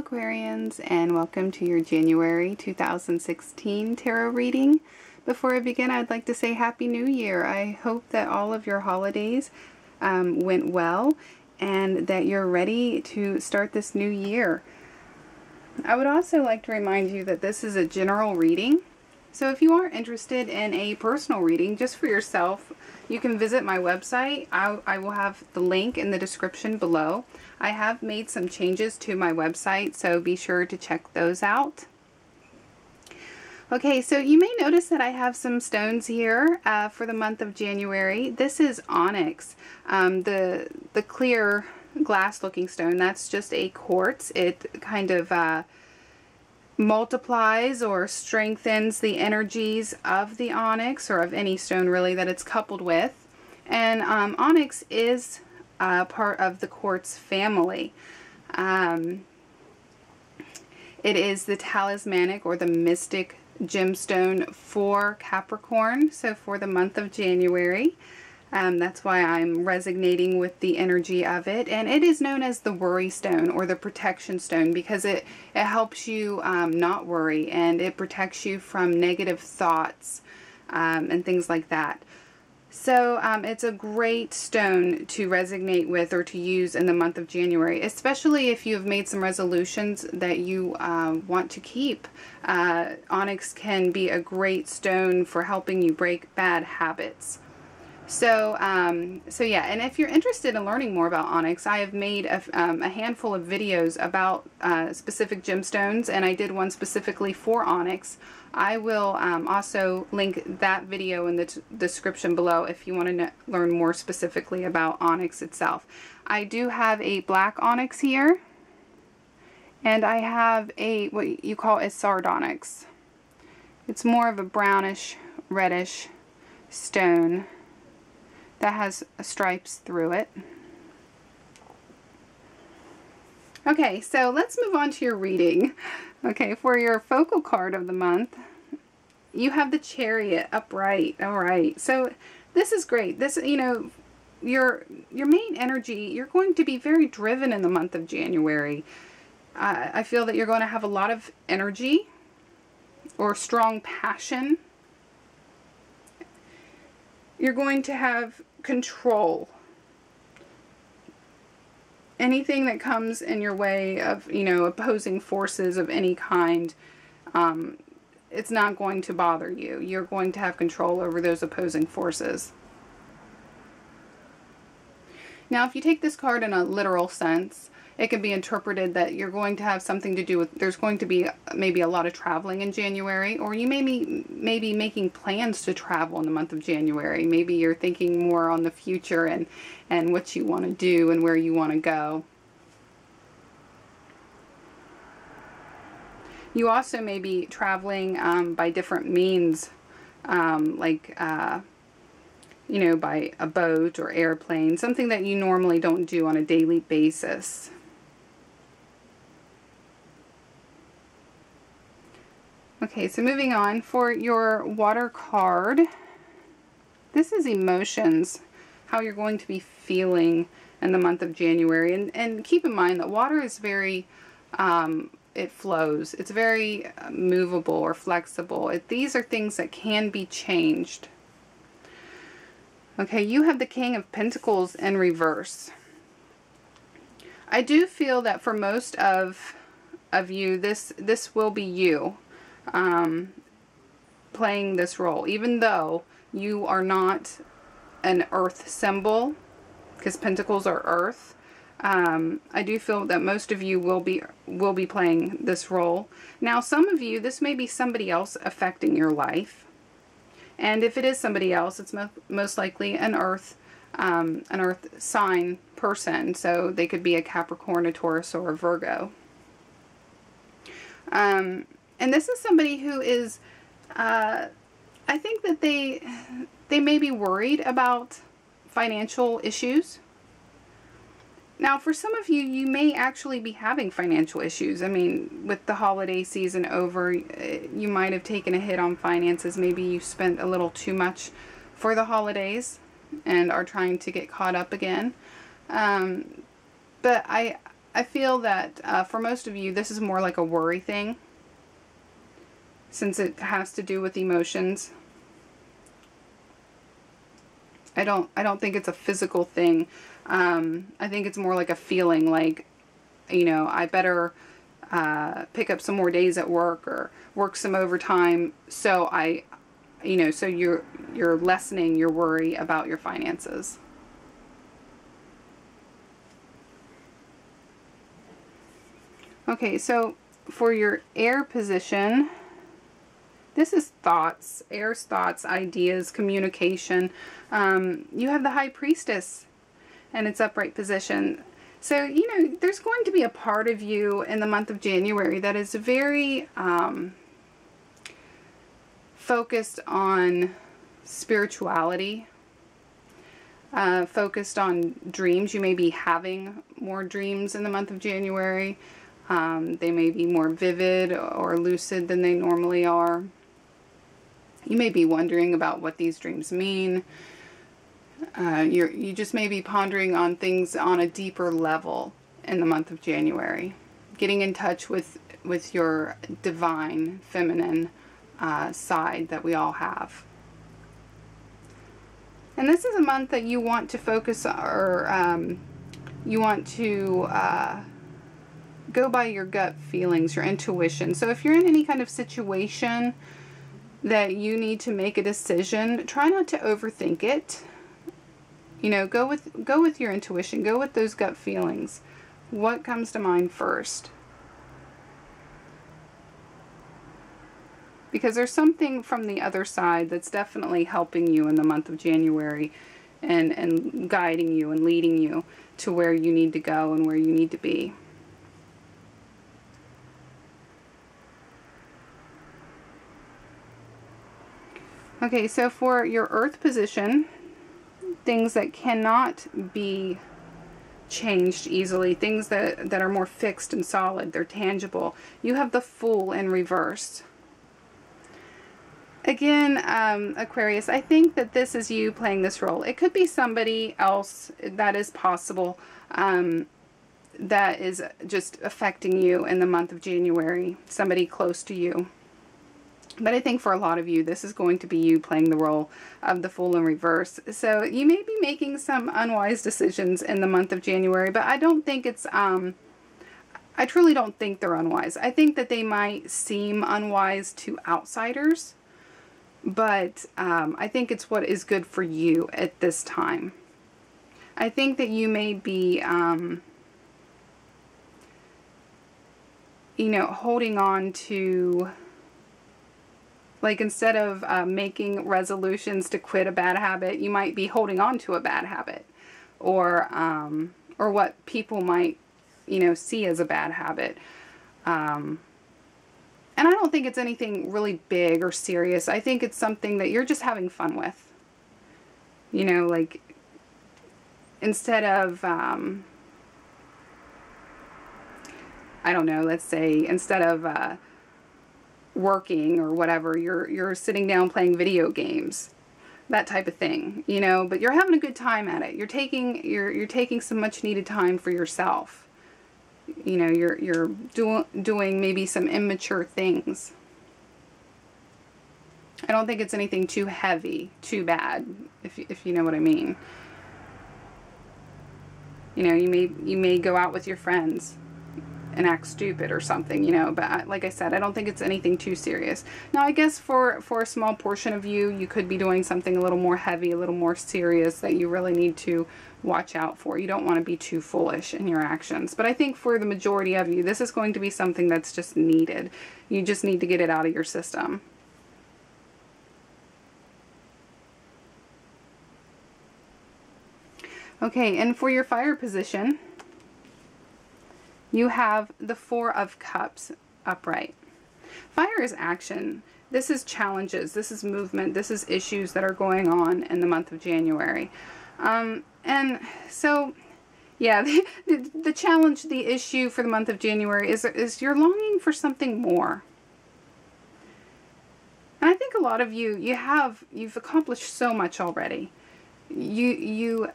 Aquarians, and welcome to your January 2016 tarot reading. Before I begin, I'd like to say Happy New Year. I hope that all of your holidays went well and that you're ready to start this new year. I would also like to remind you that this is a general reading. So if you are interested in a personal reading just for yourself, you can visit my website. I will have the link in the description below. I have made some changes to my website, so be sure to check those out. Okay, so you may notice that I have some stones here for the month of January. This is onyx, the clear glass looking stone. That's just a quartz. It kind of multiplies or strengthens the energies of the onyx, or of any stone really that it's coupled with. And onyx is part of the quartz family. It is the talismanic or the mystic gemstone for Capricorn, so for the month of January. That's why I'm resonating with the energy of it. And it is known as the worry stone or the protection stone because it helps you not worry, and it protects you from negative thoughts and things like that. So it's a great stone to resonate with or to use in the month of January, especially if you've made some resolutions that you want to keep. Onyx can be a great stone for helping you break bad habits. So yeah, and if you're interested in learning more about onyx, I have made a handful of videos about specific gemstones, and I did one specifically for onyx. I will also link that video in the description below if you want to learn more specifically about onyx itself. I do have a black onyx here, and I have a what you call a sardonyx. It's more of a brownish, reddish stone that has stripes through it. Okay, so let's move on to your reading. Okay, for your focal card of the month, you have the Chariot upright. All right, so this is great. This, you know, your main energy, you're going to be very driven in the month of January. I feel that you're going to have a lot of energy or strong passion. You're going to have control. Anything that comes in your way of, you know, opposing forces of any kind, it's not going to bother you. You're going to have control over those opposing forces. Now, if you take this card in a literal sense, it can be interpreted that you're going to have something to do with, there's going to be maybe a lot of traveling in January, or you may be making plans to travel in the month of January. Maybe you're thinking more on the future and what you want to do and where you want to go. You also may be traveling by different means, like you know, by a boat or airplane, something that you normally don't do on a daily basis. Okay, so moving on, for your water card, this is emotions, how you're going to be feeling in the month of January. And keep in mind that water is very, it flows. It's very movable or flexible. These are things that can be changed. Okay, you have the King of Pentacles in reverse. I do feel that for most of you, this will be you. Playing this role, even though you are not an earth symbol, because pentacles are earth. I do feel that most of you will be playing this role. Now, some of you, this may be somebody else affecting your life, and if it is somebody else, it's most likely an earth sign person. So they could be a Capricorn, a Taurus, or a Virgo. And this is somebody who is, I think that they may be worried about financial issues. Now, for some of you, you may actually be having financial issues. I mean, with the holiday season over, you might have taken a hit on finances. Maybe you spent a little too much for the holidays and are trying to get caught up again. But I I feel that for most of you, this is more like a worry thing, since it has to do with emotions. I don't think it's a physical thing. I think it's more like a feeling, like, you know, I better pick up some more days at work or work some overtime, so so you're lessening your worry about your finances. Okay, so for your air position, this is thoughts, air's thoughts, ideas, communication. You have the High Priestess and its upright position. So, you know, there's going to be a part of you in the month of January that is very focused on spirituality, focused on dreams. You may be having more dreams in the month of January. They may be more vivid or lucid than they normally are. You may be wondering about what these dreams mean. You just may be pondering on things on a deeper level in the month of January. Getting in touch with your divine, feminine side that we all have. And this is a month that you want to focus, or you want to go by your gut feelings, your intuition. So if you're in any kind of situation that you need to make a decision, try not to overthink it. You know, go with your intuition, go with those gut feelings. What comes to mind first? Because there's something from the other side that's definitely helping you in the month of January and guiding you and leading you to where you need to go and where you need to be. Okay, so for your earth position, things that cannot be changed easily, things that are more fixed and solid, they're tangible. You have the Fool in reverse. Again, Aquarius, I think that this is you playing this role. It could be somebody else, that is possible, that is just affecting you in the month of January, somebody close to you. But I think for a lot of you, this is going to be you playing the role of the Fool in reverse. So you may be making some unwise decisions in the month of January, but I don't think it's, I truly don't think they're unwise. I think that they might seem unwise to outsiders, but I think it's what is good for you at this time. I think that you may be, you know, holding on to, like, instead of making resolutions to quit a bad habit, you might be holding on to a bad habit, or what people might, you know, see as a bad habit. And I don't think it's anything really big or serious. I think it's something that you're just having fun with. You know, like, instead of, I don't know, let's say, instead of working or whatever, you're sitting down playing video games, that type of thing, you know, but you're having a good time at it. You're taking some much needed time for yourself. You know, you're doing maybe some immature things. I don't think it's anything too heavy, too bad, if you know what I mean. You know, you may go out with your friends and act stupid or something, you know, but like I said, I don't think it's anything too serious. Now, I guess for a small portion of you, you could be doing something a little more heavy, a little more serious that you really need to watch out for. You don't want to be too foolish in your actions. But I think for the majority of you, this is going to be something that's just needed. You just need to get it out of your system. Okay, and for your fire position, you have the Four of Cups upright. Fire is action. This is challenges. This is movement. This is issues that are going on in the month of January. And so, yeah, the challenge, the issue for the month of January is you're longing for something more. And I think a lot of you, you've accomplished so much already. You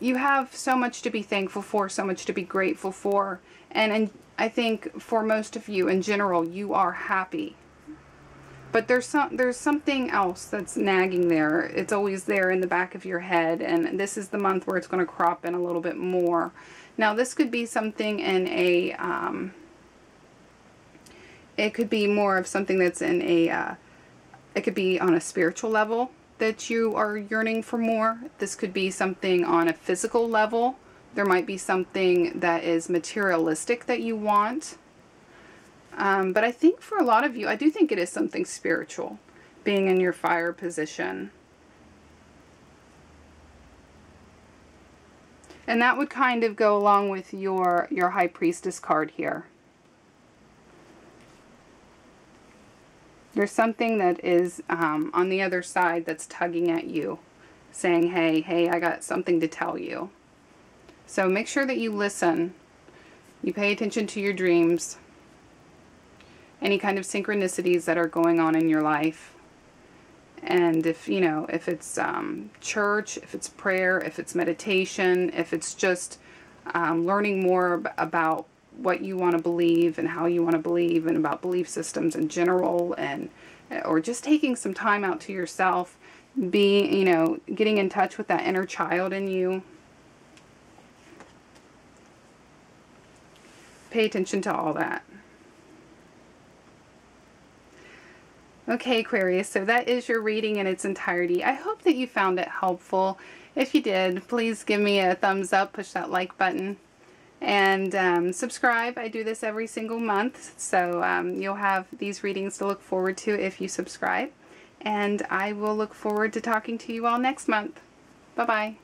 you have so much to be thankful for, so much to be grateful for. And I think for most of you in general, you are happy. But there's something else that's nagging there. It's always there in the back of your head, and this is the month where it's going to crop in a little bit more. Now, this could be something in a, it could be more of something that's in a, it could be on a spiritual level that you are yearning for more. This could be something on a physical level. There might be something that is materialistic that you want. But I think for a lot of you, I do think it is something spiritual, being in your fire position. And that would kind of go along with your High Priestess card here. There's something that is on the other side that's tugging at you, saying, hey, I got something to tell you. So make sure that you listen. You pay attention to your dreams. Any kind of synchronicities that are going on in your life. And if, you know, if it's church, if it's prayer, if it's meditation, if it's just learning more about what you want to believe and how you want to believe and about belief systems in general, and or just taking some time out to yourself, you know, getting in touch with that inner child in you. Pay attention to all that. Okay, Aquarius, so that is your reading in its entirety. I hope that you found it helpful. If you did, please give me a thumbs up, push that like button, and subscribe. I do this every single month, so you'll have these readings to look forward to if you subscribe. And I will look forward to talking to you all next month. Bye-bye.